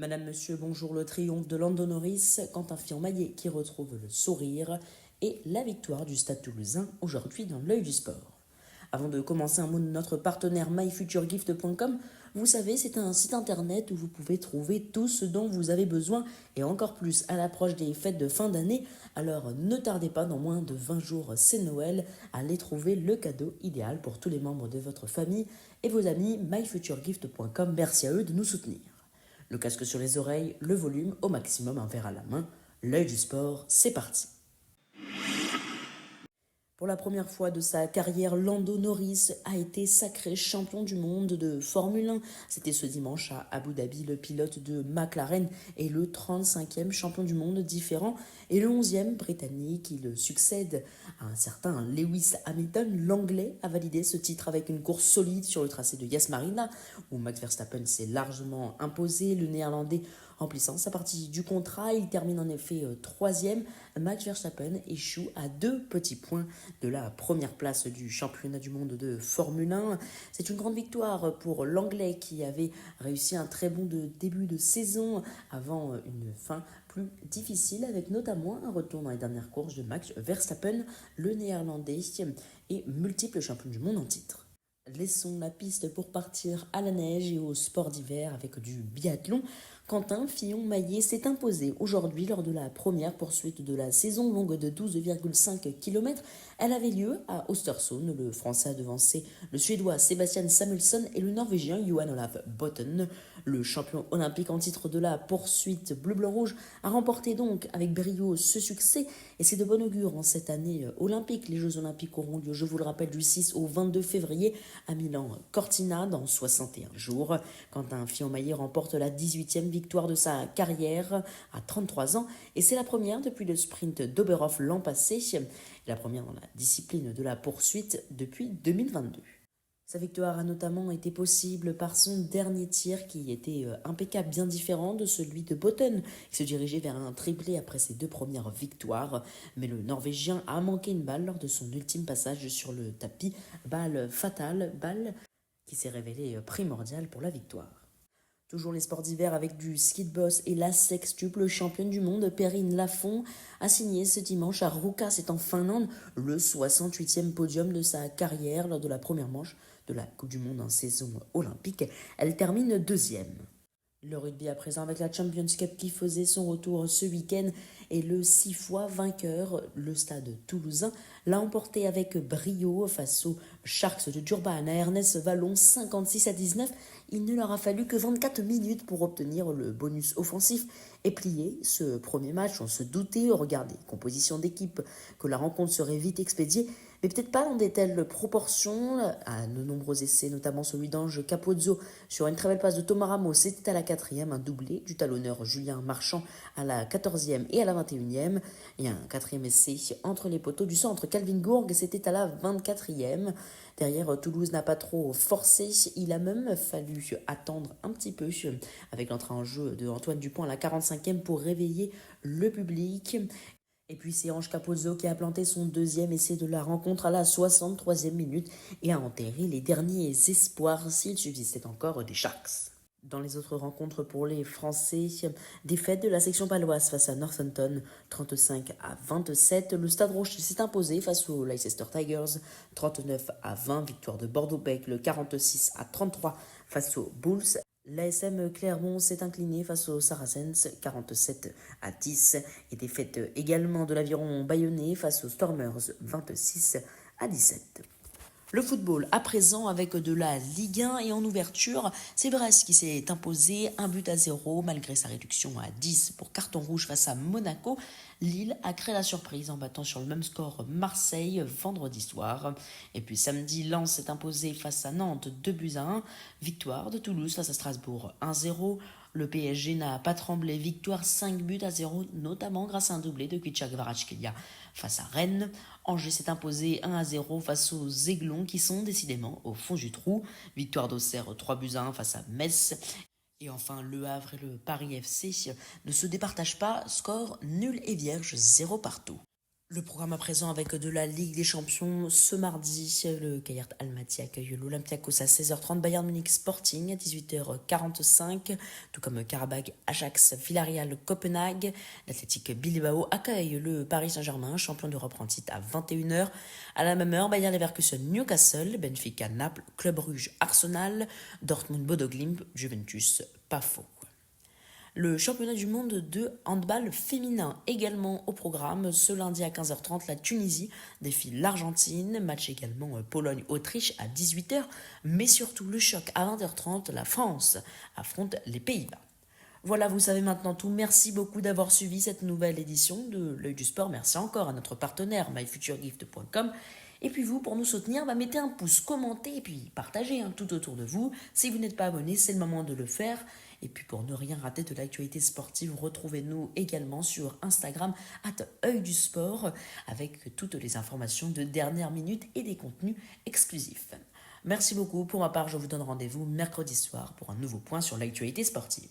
Madame, Monsieur, bonjour, le triomphe de Lando Norris, Quentin Fillon-Maillet qui retrouve le sourire et la victoire du Stade Toulousain aujourd'hui dans l'œil du sport. Avant de commencer, un mot de notre partenaire myfuturegift.com. Vous savez, c'est un site internet où vous pouvez trouver tout ce dont vous avez besoin et encore plus à l'approche des fêtes de fin d'année. Alors ne tardez pas, dans moins de 20 jours, c'est Noël. Allez trouver le cadeau idéal pour tous les membres de votre famille et vos amis. myfuturegift.com, merci à eux de nous soutenir. Le casque sur les oreilles, le volume au maximum, un verre à la main. L'œil du sport, c'est parti. Pour la première fois de sa carrière, Lando Norris a été sacré champion du monde de Formule 1. C'était ce dimanche à Abu Dhabi. Le pilote de McLaren est le 35e champion du monde différent et le 11e britannique. Il succède à un certain Lewis Hamilton. L'Anglais a validé ce titre avec une course solide sur le tracé de Yas Marina où Max Verstappen s'est largement imposé. Le Néerlandais remplissant sa partie du contrat, il termine en effet troisième. Max Verstappen échoue à 2 petits points de la première place du championnat du monde de Formule 1. C'est une grande victoire pour l'Anglais qui avait réussi un très bon début de saison avant une fin plus difficile avec notamment un retour dans les dernières courses de Max Verstappen, le Néerlandais et multiple champion du monde en titre. Laissons la piste pour partir à la neige et au sport d'hiver avec du biathlon. Quentin Fillon-Maillet s'est imposé aujourd'hui lors de la première poursuite de la saison longue de 12,5 km. Elle avait lieu à Östersund. Le Français a devancé le Suédois Sebastian Samuelsson et le Norvégien Johan Olaf Botten. Le champion olympique en titre de la poursuite bleu-blanc-rouge a remporté donc avec brio ce succès et c'est de bon augure en cette année olympique. Les Jeux olympiques auront lieu, je vous le rappelle, du 6 au 22 février à Milan-Cortina dans 61 jours. Quentin Fillon-Maillet remporte la 18e victoire de sa carrière à 33 ans et c'est la première depuis le sprint d'Oberhof l'an passé, la première dans la discipline de la poursuite depuis 2022. Sa victoire a notamment été possible par son dernier tir qui était impeccable, bien différent de celui de Botten, qui se dirigeait vers un triplé après ses 2 premières victoires. Mais le Norvégien a manqué une balle lors de son ultime passage sur le tapis, balle fatale, balle qui s'est révélée primordiale pour la victoire. Toujours les sports d'hiver avec du ski de boss et la sextuple championne du monde, Perrine Lafont, a signé ce dimanche à Ruka, c'est en Finlande, le 68e podium de sa carrière lors de la première manche de la Coupe du Monde en saison olympique. Elle termine deuxième. Le rugby à présent avec la Champions Cup qui faisait son retour ce week-end et le 6 fois vainqueur, le Stade Toulousain, l'a emporté avec brio face aux Sharks de Durban à Ernest Vallon 56-19. Il ne leur a fallu que 24 minutes pour obtenir le bonus offensif et plier ce premier match. On se doutait au regard des compositions d'équipe que la rencontre serait vite expédiée, mais peut-être pas dans des telles proportions. À de nombreux essais, notamment celui d'Ange Capozzo sur une très belle passe de Thomas Ramos, c'était à la 4e, un doublé du talonneur Julien Marchand à la 14e et à la 21e, et un 4e essai entre les poteaux du centre Calvin Gourg, c'était à la 24e. Derrière, Toulouse n'a pas trop forcé, il a même fallu attendre un petit peu avec l'entrée en jeu de Antoine Dupont à la 45e pour réveiller le public. Et puis c'est Ange Capozzo qui a planté son 2e essai de la rencontre à la 63e minute et a enterré les derniers espoirs s'il subsistait encore des Sharks. Dans les autres rencontres pour les Français, défaite de la section paloise face à Northampton, 35-27. Le Stade Rocher s'est imposé face aux Leicester Tigers, 39-20. Victoire de Bordeaux-Bègles, le 46-33 face aux Bulls. L'ASM Clermont s'est incliné face aux Saracens 47-10 et défaite également de l'Aviron bayonnais face aux Stormers 26-17. Le football à présent avec de la Ligue 1 et en ouverture, c'est Brest qui s'est imposé 1-0 malgré sa réduction à 10 pour carton rouge face à Monaco. Lille a créé la surprise en battant sur le même score Marseille vendredi soir. Et puis samedi, Lens s'est imposé face à Nantes 2-1. Victoire de Toulouse face à Strasbourg 1-0. Le PSG n'a pas tremblé, victoire 5-0, notamment grâce à un doublé de Kvichak Kvaratskhelia face à Rennes. Angers s'est imposé 1-0 face aux Aiglons qui sont décidément au fond du trou. Victoire d'Auxerre 3-1 face à Metz. Et enfin, Le Havre et le Paris FC ne se départagent pas, score nul et vierge 0 partout. Le programme à présent avec de la Ligue des Champions ce mardi. Le Kayert Almaty accueille l'Olympiakos à 16h30, Bayern Munich Sporting à 18h45, tout comme Karabakh Ajax Villarreal Copenhague. L'Athletic Bilbao accueille le Paris Saint-Germain, champion d'Europe en titre à 21h. À la même heure, Bayer Leverkusen Newcastle, Benfica Naples, Club Rouge Arsenal, Dortmund Bodo Glimt, Juventus Pafo. Le championnat du monde de handball féminin également au programme. Ce lundi à 15h30, la Tunisie défie l'Argentine. Match également Pologne-Autriche à 18h. Mais surtout le choc à 20h30, la France affronte les Pays-Bas. Voilà, vous savez maintenant tout. Merci beaucoup d'avoir suivi cette nouvelle édition de L'Œil du Sport. Merci encore à notre partenaire myfuturegift.com. Et puis vous, pour nous soutenir, mettez un pouce, commentez et puis partagez tout autour de vous. Si vous n'êtes pas abonné, c'est le moment de le faire. Et puis pour ne rien rater de l'actualité sportive, retrouvez-nous également sur Instagram @œil du sport avec toutes les informations de dernière minute et des contenus exclusifs. Merci beaucoup. Pour ma part, je vous donne rendez-vous mercredi soir pour un nouveau point sur l'actualité sportive.